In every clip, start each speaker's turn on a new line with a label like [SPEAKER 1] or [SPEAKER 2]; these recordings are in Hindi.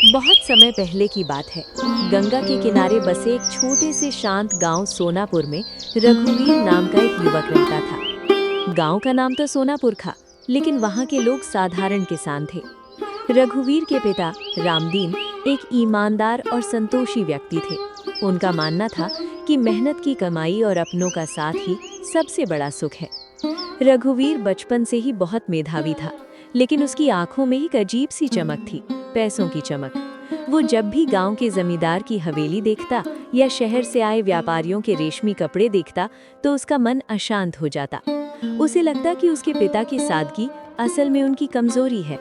[SPEAKER 1] बहुत समय पहले की बात है। गंगा के किनारे बसे एक छोटे से शांत गांव सोनापुर में रघुवीर नाम का एक युवक रहता था। गांव का नाम तो सोनापुर था, लेकिन वहां के लोग साधारण किसान थे। रघुवीर के पिता रामदीन एक ईमानदार और संतोषी व्यक्ति थे। उनका मानना था कि मेहनत की कमाई और अपनों का साथ ही सबसे बड़ा सुख है। रघुवीर बचपन से ही बहुत मेधावी था, लेकिन उसकी आंखों में एक अजीब सी चमक थी, पैसों की चमक। वो जब भी गांव के जमींदार की हवेली देखता या शहर से आए व्यापारियों के रेशमी कपड़े देखता तो उसका मन अशांत हो जाता। उसे लगता कि उसके पिता की सादगी असल में उनकी कमजोरी है।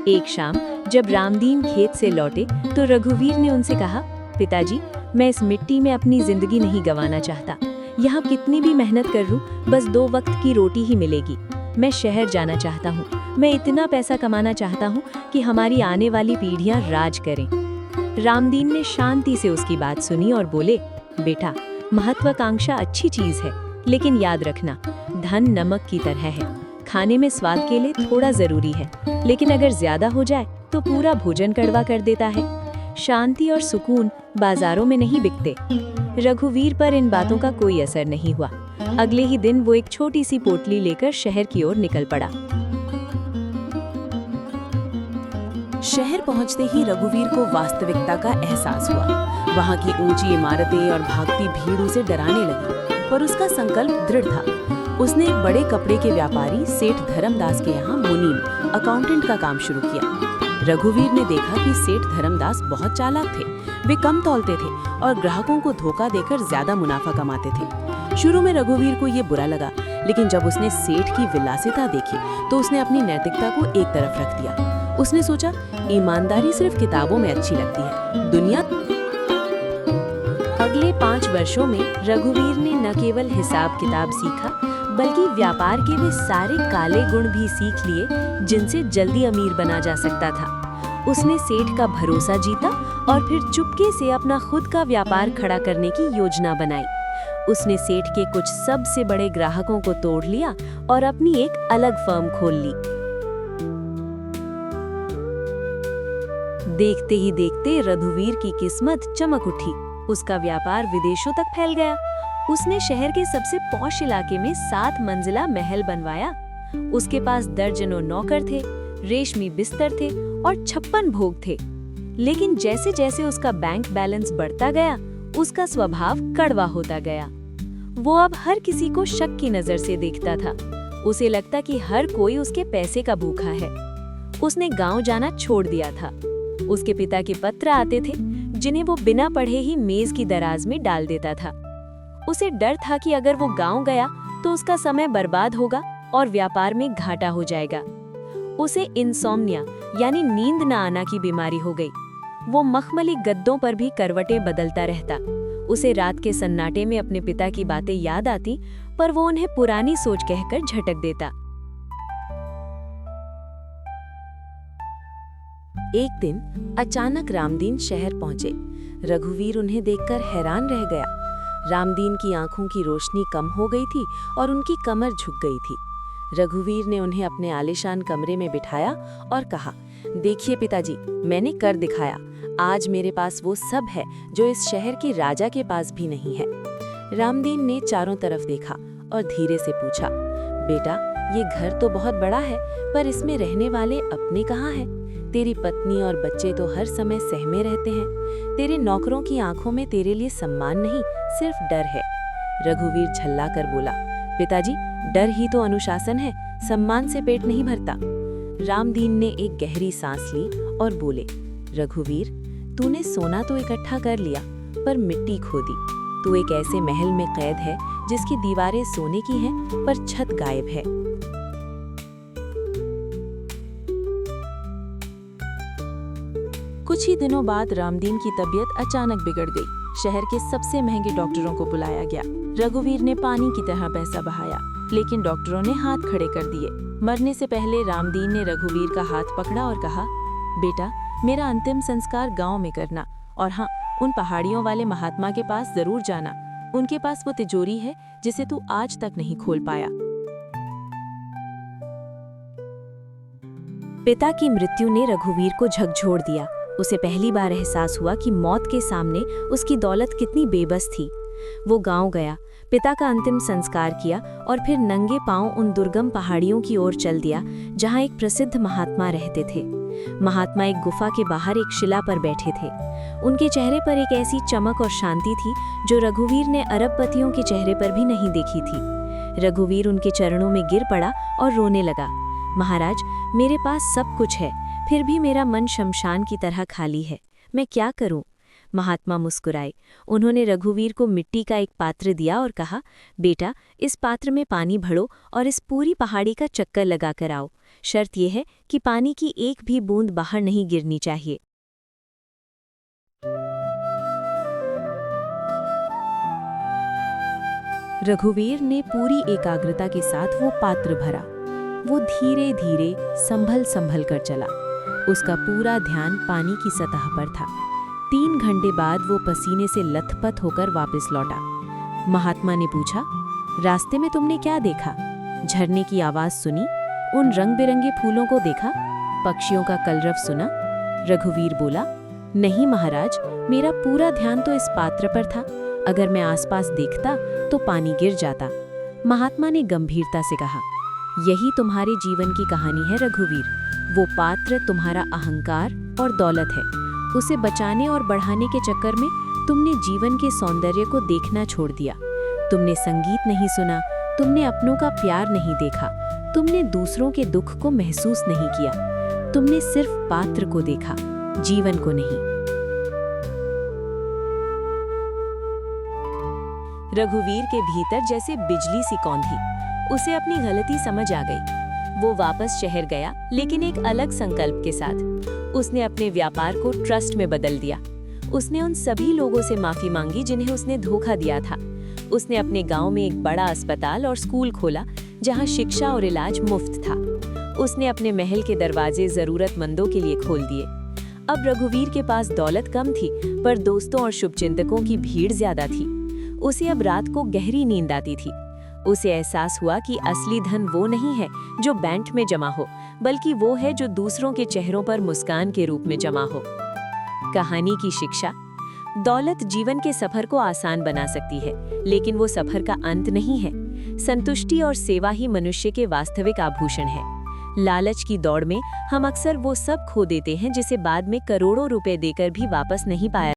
[SPEAKER 1] एक शाम जब रामदीन खेत से लौटे तो रघुवीर ने उनसे कहा, पिताजी, मैं इस मिट्टी में अपनी जिंदगी नहीं गंवाना चाहता। यहाँ कितनी भी मेहनत कर लूं, बस 2 वक्त की रोटी ही मिलेगी। मैं शहर जाना चाहता हूँ। मैं इतना पैसा कमाना चाहता हूँ कि हमारी आने वाली पीढ़ियां राज करें। रामदीन ने शांति से उसकी बात सुनी और बोले, बेटा, महत्वाकांक्षा अच्छी चीज है, लेकिन याद रखना, धन नमक की तरह है। खाने में स्वाद के लिए थोड़ा जरूरी है, लेकिन अगर ज्यादा हो जाए तो पूरा भोजन कड़वा कर देता है। शांति और सुकून बाजारों में नहीं बिकते। रघुवीर पर इन बातों का कोई असर नहीं हुआ। अगले ही दिन वो एक छोटी सी पोटली लेकर शहर की ओर निकल पड़ा।
[SPEAKER 2] शहर पहुंचते ही रघुवीर को वास्तविकता का एहसास हुआ। वहां की ऊंची इमारतें और भागती भीड़ उसे डराने लगी, पर उसका संकल्प दृढ़ था। उसने एक बड़े कपड़े के व्यापारी सेठ धर्मदास के यहाँ मुनीम अकाउंटेंट का काम शुरू किया। रघुवीर ने देखा कि सेठ धर्मदास बहुत चालाक थे। वे कम तौलते थे और ग्राहकों को धोखा देकर ज्यादा मुनाफा कमाते थे। शुरू में रघुवीर को ये बुरा लगा, लेकिन जब उसने सेठ की विलासिता देखी तो उसने अपनी नैतिकता को एक तरफ रख दिया। उसने सोचा, ईमानदारी सिर्फ किताबों में अच्छी लगती है, दुनिया।
[SPEAKER 1] अगले 5 वर्षों में रघुवीर ने न केवल हिसाब किताब सीखा, बल्कि व्यापार के वे सारे काले गुण भी सीख लिए जिनसे जल्दी अमीर बना जा सकता था। उसने सेठ का भरोसा जीता और फिर चुपके से अपना खुद का व्यापार खड़ा करने की योजना बनाई। उसने सेठ के कुछ सबसे बड़े ग्राहकों को तोड़ लिया और अपनी एक अलग फर्म खोल ली। देखते ही देखते रघुवीर की किस्मत चमक उठी। उसका व्यापार विदेशों तक फैल गया। उसने शहर के सबसे पॉश इलाके में 7 मंजिला महल बनवाया। उसके पास दर्जनों नौकर थे, रेशमी बिस्तर थे और 56 भोग थे। लेकिन जैसे जैसे उसका बैंक बैलेंस बढ़ता गया, उसका स्वभाव कड़वा होता गया। वो अब हर किसी को शक की नजर से देखता था। उसे लगता कि हर कोई उसके पैसे का भूखा है। उसने गांव जाना छोड़ दिया था। उसके पिता के पत्र आते थे, जिन्हें वो बिना पढ़े ही मेज की दराज में डाल देता था। उसे डर था कि अगर वो गांव गया तो उसका समय बर्बाद होगा और व्यापार में घाटा हो जाएगा। उसे इंसोम्निया यानी नींद न आना की बीमारी हो गई। वो मखमली गद्दों पर भी करवटें बदलता रहता। उसे रात के सन्नाटे में अपने पिता की बातें याद आती, पर वो उन्हें पुरानी सोच कहकर झटक देता।
[SPEAKER 2] एक दिन अचानक रामदीन शहर पहुंचे। रघुवीर उन्हें देखकर हैरान रह गया। रामदीन की आंखों की रोशनी कम हो गई थी और उनकी कमर झुक गई थी। रघुवीर ने उन्हें अपने आलीशान कमरे में बिठाया और कहा, देखिए पिताजी, मैंने कर दिखाया। आज मेरे पास वो सब है जो इस शहर के राजा के पास भी नहीं है। रामदीन ने चारों तरफ देखा और धीरे से पूछा, बेटा, ये घर तो बहुत बड़ा है, पर इसमें रहने वाले अपने कहाँ हैं? तेरी पत्नी और बच्चे तो हर समय सहमे रहते हैं। तेरे नौकरों की आंखों में तेरे लिए सम्मान नहीं, सिर्फ डर है। रघुवीर झल्ला कर बोला, पिताजी, डर ही तो अनुशासन है, सम्मान से पेट नहीं भरता। रामदीन ने एक गहरी सांस ली और बोले, रघुवीर, तूने सोना तो इकट्ठा कर लिया, पर मिट्टी खोदी। तू एक ऐसे महल में कैद है जिसकी दीवारें सोने की हैं, पर छत गायब है। कुछ ही दिनों बाद रामदीन की तबीयत अचानक बिगड़ गई। शहर के सबसे महंगे डॉक्टरों को बुलाया गया। रघुवीर ने पानी की तरह पैसा बहाया, लेकिन डॉक्टरों ने हाथ खड़े कर दिए। मरने से पहले रामदीन ने रघुवीर का हाथ पकड़ा और कहा, बेटा, मेरा अंतिम संस्कार गांव में करना, और हाँ, उन पहाड़ियों वाले महात्मा के पास जरूर जाना। उनके पास वो तिजोरी है जिसे तू आज तक नहीं खोल पाया।
[SPEAKER 1] पिता की मृत्यु ने रघुवीर को झकझोर दिया।
[SPEAKER 2] उसे पहली बार एहसास हुआ कि मौत के सामने उसकी दौलत कितनी बेबस थी। वो गांव गया, पिता का अंतिम संस्कार किया और फिर नंगे पांव उन दुर्गम पहाड़ियों की ओर चल दिया जहां एक प्रसिद्ध महात्मा रहते थे। महात्मा एक गुफा के बाहर एक शिला पर बैठे थे। उनके चेहरे पर एक ऐसी चमक और शांति थी जो रघुवीर ने अरबपतियों के चेहरे पर भी नहीं देखी थी। रघुवीर उनके चरणों में गिर पड़ा और रोने लगा। महाराज, मेरे पास सब कुछ है, फिर भी मेरा मन शमशान की तरह खाली है। मैं क्या करूं? महात्मा मुस्कुराए। उन्होंने रघुवीर को मिट्टी का एक पात्र दिया और कहा, बेटा, इस पात्र में पानी भरो और इस पूरी पहाड़ी का चक्कर लगा कर आओ। शर्त यह है कि पानी की एक भी बूंद बाहर नहीं गिरनी चाहिए। रघुवीर ने पूरी एकाग्रता के साथ वो पात्र भरा। वो धीरे धीरे संभल संभल कर चला। उसका पूरा ध्यान पानी की सतह पर था। 3 घंटे बाद वो पसीने से लथपथ होकर वापस लौटा। महात्मा ने पूछा, रास्ते में तुमने क्या देखा? झरने की आवाज सुनी? उन रंग बिरंगे फूलों को देखा? पक्षियों का कलरव सुना? रघुवीर बोला, नहीं महाराज, मेरा पूरा ध्यान तो इस पात्र पर था। अगर मैं आसपास देखता तो पानी गिर जाता। महात्मा ने गंभीरता से कहा, यही तुम्हारे जीवन की कहानी है रघुवीर। वो पात्र तुम्हारा अहंकार और दौलत है। उसे बचाने और बढ़ाने के चक्कर में तुमने जीवन के सौंदर्य को देखना छोड़ दिया। तुमने संगीत नहीं सुना, तुमने अपनों का प्यार नहीं देखा, तुमने दूसरों के दुख को महसूस नहीं किया। तुमने सिर्फ पात्र को देखा, जीवन को नहीं। रघुवीर के भीतर जैसे बिजली सी कौंधी। उसे अपनी गलती समझ आ गई। वो वापस शहर गया, लेकिन एक अलग संकल्प के साथ। उसने अपने व्यापार को ट्रस्ट में बदल दिया। उसने उन सभी लोगों से माफी मांगी जिन्हें उसने धोखा दिया था। उसने अपने गांव में एक बड़ा अस्पताल और स्कूल खोला जहां शिक्षा और इलाज मुफ्त था। उसने अपने महल के दरवाजे जरूरतमंदों के लिए खोल दिए। अब रघुवीर के पास दौलत कम थी, पर दोस्तों और शुभचिंतकों की भीड़ ज्यादा थी। उसे अब रात को गहरी नींद आती थी। उसे एहसास हुआ कि असली धन वो नहीं है जो बैंक में जमा हो, बल्कि वो है जो दूसरों के चेहरों पर मुस्कान के रूप में जमा हो। कहानी की शिक्षा: दौलत जीवन के सफर को आसान बना सकती है, लेकिन वो सफर का अंत नहीं है। संतुष्टि और सेवा ही मनुष्य के वास्तविक आभूषण है। लालच की दौड़ में हम अक्सर वो सब खो देते हैं जिसे बाद में करोड़ों रुपए देकर भी वापस नहीं पाया